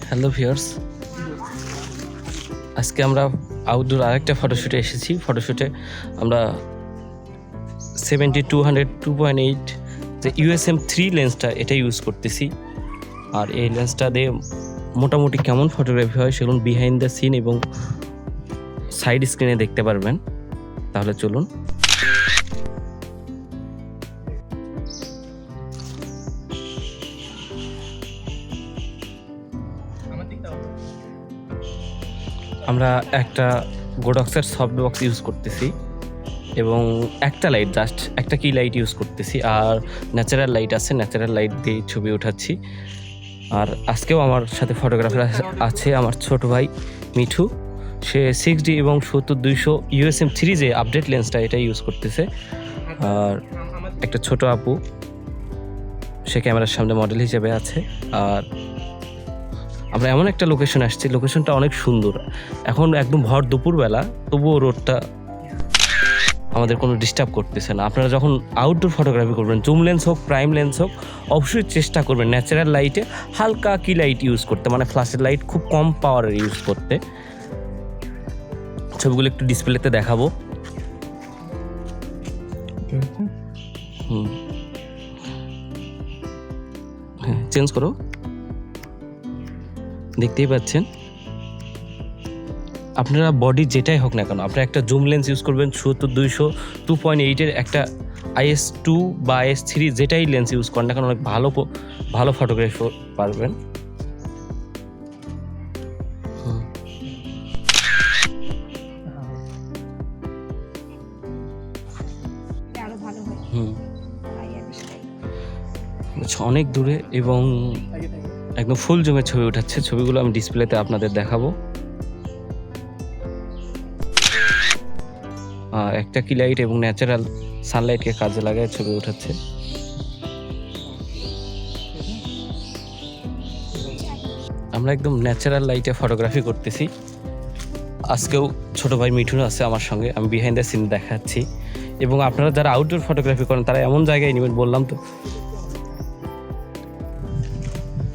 Hello viewers, আজকে আমরা outdoor আরেকটা ফটোশ্যুটে এসেছি। ফটোশ্যুটে আমরা 70-200 2.8 যে USM3 লেন্সটা এটা ইউজ করতেছি। আর এই লেন্সটা দিয়ে মোটামুটি কেমন ফটোগ্রাফি হয় সেগুলো বিহাইন্ড দ্য সিন এবং সাইড স্ক্রিনে দেখতে পারবেন। তাহলে চলুন। আমরা একটা গোডক্সের সফট বক্স ইউজ করতেছি এবং একটা লাইট, জাস্ট একটা কি লাইট ইউজ করতেছি, আর ন্যাচারাল লাইট আছে, ন্যাচারাল লাইট দিয়ে ছবি উঠাচ্ছি। আর আজকেও আমার সাথে ফটোগ্রাফার আছে আমার ছোট ভাই মিঠু। সে 6D এবং 70-200 USM3 যে আপডেট লেন্সটা এটা ইউজ করতেছে। আর একটা ছোট আপু, সে ক্যামেরার সামনে মডেল হিসেবে আছে। আর আমরা এমন একটা লোকেশন আসছি, লোকেশনটা অনেক সুন্দর। এখন একদম ভর দুপুরবেলা, তবুও রোডটা আমাদের কোনো ডিস্টার্ব করতেছে না। আপনারা যখন আউটডোর ফটোগ্রাফি করবেন, জুম লেন্স হোক প্রাইম লেন্স হোক, অবশ্যই চেষ্টা করবেন ন্যাচারাল লাইটে হালকা কি লাইট ইউজ করতে, মানে ফ্ল্যাশের লাইট খুব কম পাওয়ারের ইউজ করতে। ছবিগুলো একটু ডিসপ্লেতে দেখাবো। হ্যাঁ, চেঞ্জ করো। দেখতেই পাচ্ছেন, আপনারা বডি যেটাই হোক না কেন, আপনারা একটা জুম লেন্স ইউজ করবেন 70-200 2.8 একটা IS2 বা IS3 যেটাই লেন্স ইউজ করেন না কেন, অনেক ভালো ফটোগ্রাফি পারবেন। অনেক দূরে এবং একদম ফুল জুমে ছবি উঠাচ্ছে। ছবিগুলো আমি ডিসপ্লেতে আপনাদের দেখাবো। একটা কি লাইট এবং ন্যাচারাল সানলাইটকে কাজে লাগায় ছবি উঠাচ্ছে। আমরা একদম ন্যাচারাল লাইটে ফটোগ্রাফি করতেছি। আজকেও ছোট ভাই মিঠুন আছে আমার সঙ্গে, আমি বিহাইন্ড দ্য সিন দেখাচ্ছি। এবং আপনারা যারা আউটডোর ফটোগ্রাফি করেন তারা এমন জায়গায় নেবেন, বললাম তো,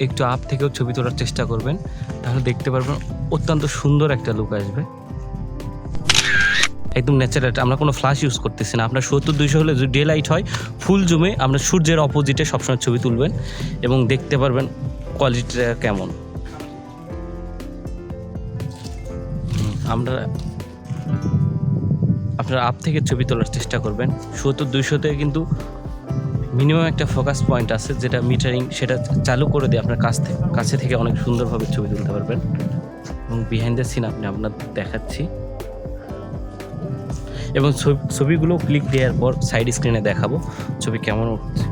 একটু আপ থেকেও ছবি তোলার চেষ্টা করবেন, তাহলে দেখতে পারবেন অত্যন্ত সুন্দর একটা লুক আসবে। একদম ন্যাচারাল, আমরা কোনো ফ্ল্যাশ ইউজ করতেছি না। আপনার 70-200 হলে যদি ডে লাইট হয়, ফুল জুমে আমরা সূর্যের অপোজিটে সবসময় ছবি তুলবেন এবং দেখতে পারবেন কোয়ালিটিটা কেমন। আপনারা আপ থেকে ছবি তোলার চেষ্টা করবেন। 70-200-তে কিন্তু মিনিমাম একটা ফোকাস পয়েন্ট আছে, যেটা মিটারিং, সেটা চালু করে দিয়ে আপনার কাছে থেকে অনেক সুন্দরভাবে ছবি তুলতে পারবেন। এবং বিহাইন্ড দ্য সিন আমি আপনাদের দেখাচ্ছি এবং ছবিগুলো ক্লিক দেওয়ার পর সাইড স্ক্রিনে দেখাবো ছবি কেমন উঠছে।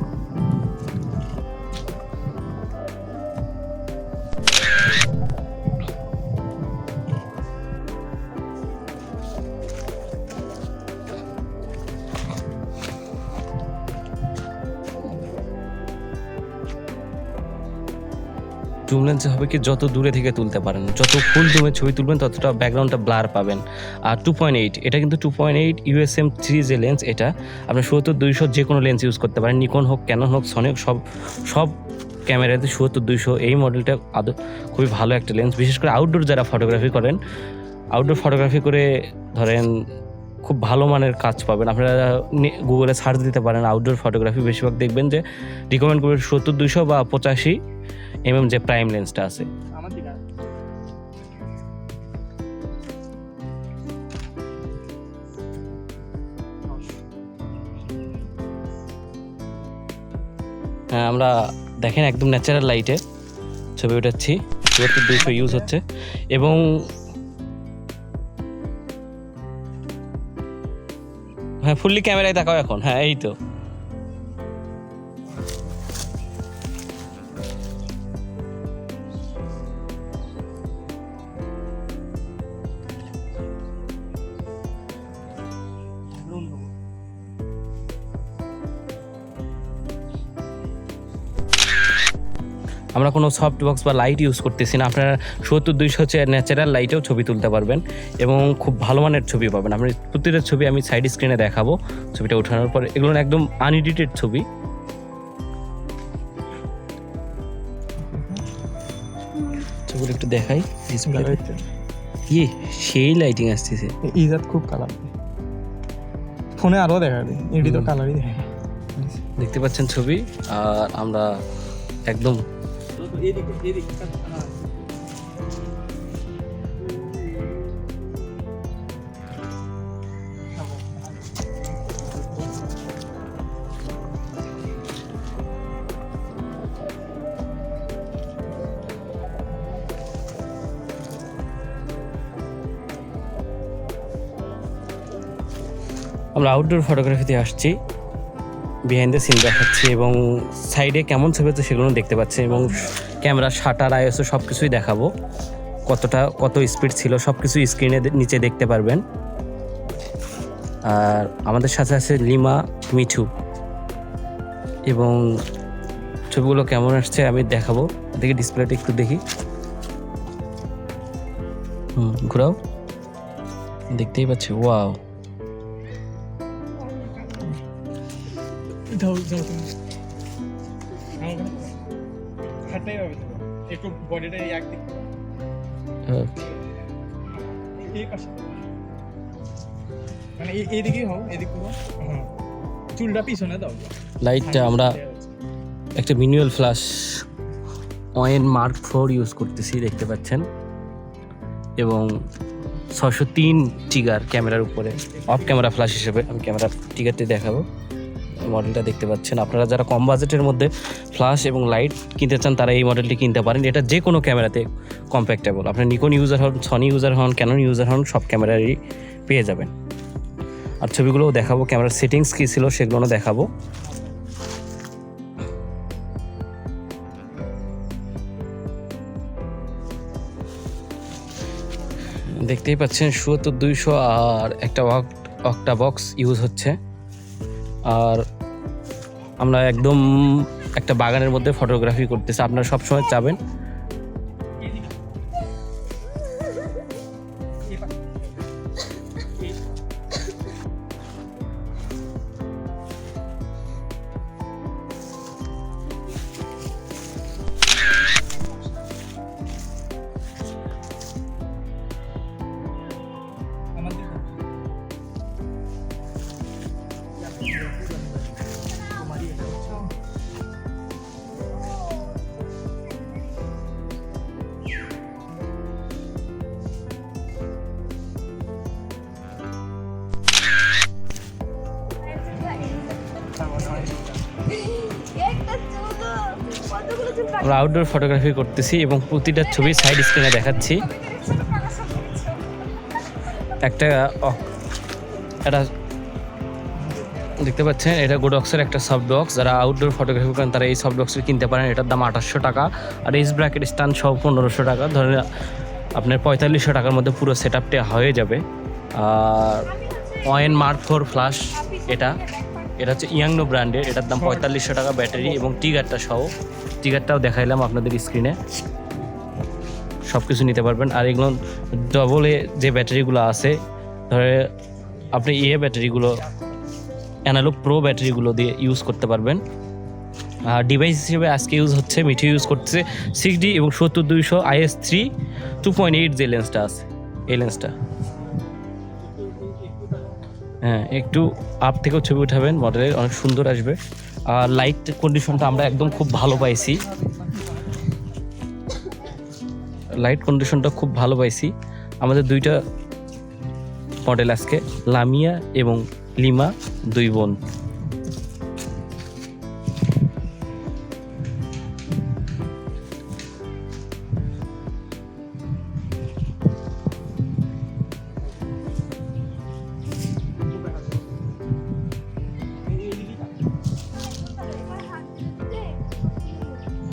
জুম লেন্সে হবে কি, যত দূরে থেকে তুলতে পারেন, যত ফুল জুমে ছবি তুলবেন ততটা ব্যাকগ্রাউন্ডটা ব্লার পাবেন। আর 2.8, এটা কিন্তু 2.8 USM3 যে লেন্স, এটা আপনি 70-200 যে কোনো লেন্স ইউজ করতে পারেন। নিকন হোক, ক্যানন হোক, সনি হোক, সব ক্যামেরাতে 70-200 এই মডেলটা খুবই ভালো একটা লেন্স। বিশেষ করে আউটডোর যারা ফটোগ্রাফি করেন, আউটডোর ফটোগ্রাফি করে ধরেন খুব ভালো মানের কাজ পাবেন। আপনারা গুগলে সার্চ দিতে পারেন আউটডোর ফটোগ্রাফি, বেশিরভাগ দেখবেন যে রিকমেন্ড করবেন 70-200 বা 85mm যে প্রাইম লেন্সটা আছে। হ্যাঁ, আমরা দেখেন একদম ন্যাচারাল লাইটে ছবি উঠাচ্ছি, 70-200 ইউজ হচ্ছে। এবং হ্যাঁ, ফুললি ক্যামেরায় দেখাও এখন। হ্যাঁ, এই তো। আমরা কোনো সফট বক্স বা লাইট ইউজ করতেছি না। আপনারা 70-200 হচ্ছে ন্যাচারাল লাইটেও ছবি তুলতে পারবেন এবং খুব ভালো মানের ছবি পাবেন। আপনার প্রতিটা ছবি আমি সাইড স্ক্রিনে দেখাবো ছবিটা ওঠানোর পর। এগুলো একদম আনএডিটেড ছবি। ছবিগুলো একটু দেখাই ডিসপ্লে। ইয়ে সেই লাইটিং আসতেছে, ইজাত খুব কালার, ফোনে আরও দেখা যায়, এটি তো কালারই দেখা যায়। দেখতে পাচ্ছেন ছবি। আর আমরা একদম আমরা আউটডোর ফটোগ্রাফিতে আসছি, বিহাইন্ড দ্য সিন দেখাচ্ছি এবং সাইডে কেমন ছবি হচ্ছে সেগুলো দেখতে পাচ্ছি এবং ক্যামেরা শাটার আইএসও সব কিছুই দেখাবো, কত স্পিড ছিল সব কিছু স্ক্রিনে নিচে দেখতে পারবেন। আর আমাদের সাথে আছে লিমা, মিঠু, এবং ছবিগুলো কেমন আসছে আমি দেখাবো। দেখি ডিসপ্লেটা একটু দেখি, ঘোরাও, দেখতেই পাচ্ছি। ওয়াও, একটু বডিটা এক দিক, মানে এইদিকেই হোক, এদিক চুলটা পিছনে দাও। লাইটটা আমরা একটা ম্যানুয়াল ফ্ল্যাশ ওয়েন মার্ক 4 ইউজ করতেছি, দেখতে পাচ্ছেন, এবং 603 ট্রিগার ক্যামেরার উপরে, অফ ক্যামেরা ফ্ল্যাশ হিসেবে আমি ক্যামেরা ট্রিগারটি দেখাবো। মডেলটা দেখতে পাচ্ছেন। আপনারা যারা কম বাজেটের মধ্যে ফ্ল্যাশ এবং লাইট কিনতে চান তারা এই মডেলটি কিনতে পারেন। এটা যে কোনো ক্যামেরাতে কম্প্যাক্টেবল, আপনি নিকন ইউজার হন, সনি ইউজার হন, ক্যানন ইউজার হন, সব ক্যামেরারই পেয়ে যাবেন। আর ছবিগুলোও দেখাবো, ক্যামেরার সেটিংস কী ছিল সেগুলো দেখাবো। দেখতেই পাচ্ছেন ৭৪-২০০ আর একটা অক্টা বক্স ইউজ হচ্ছে। আর আমরা একদম একটা বাগানের মধ্যে ফটোগ্রাফি করতেছি, আপনারা সবসময় চাবেন আমরা আউটডোর ফটোগ্রাফি করতেছি এবং প্রতিটা ছবি সাইড স্ক্রিনে দেখাচ্ছি। এটা দেখতে পাচ্ছেন, এটা গোডক্সের একটা সফট বক্স। যারা আউটডোর ফটোগ্রাফি করেন তারা এই সফট বক্সটি কিনতে পারেন। এটার দাম 2800 টাকা আর এইচ ব্র্যাকেট স্ট্যান্ড সহ 1500 টাকা। ধরেন আপনার 4500 টাকার মধ্যে পুরো সেট আপটা হয়ে যাবে। আর ওয়েন মার্ক 4 ফ্ল্যাশ, এটা হচ্ছে ইয়াংনো ব্র্যান্ডের, এটার দাম 4500 টাকা ব্যাটারি এবং টিগারটা সহ। টিগারটাও দেখাইলাম আপনাদের স্ক্রিনে, সব কিছু নিতে পারবেন। আর এগুলো ডবলে যে ব্যাটারিগুলো আছে, ধরে আপনি ব্যাটারিগুলো অ্যানালগ প্রো ব্যাটারিগুলো দিয়ে ইউজ করতে পারবেন। আর ডিভাইস হিসেবে আজকে ইউজ হচ্ছে, মিঠু ইউজ করছে 6D এবং ৭৪-২০০ IS3 2.8 যে লেন্সটা আছে, এই লেন্সটা। হ্যাঁ, একটু আপ থেকেও ছবি উঠাবেন, মডেলের অনেক সুন্দর আসবে। আর লাইট কন্ডিশনটা আমরা একদম খুব ভালো পাইছি, আমাদের দুইটা মডেল আজকে, লামিয়া এবং লিমা, দুই বোন।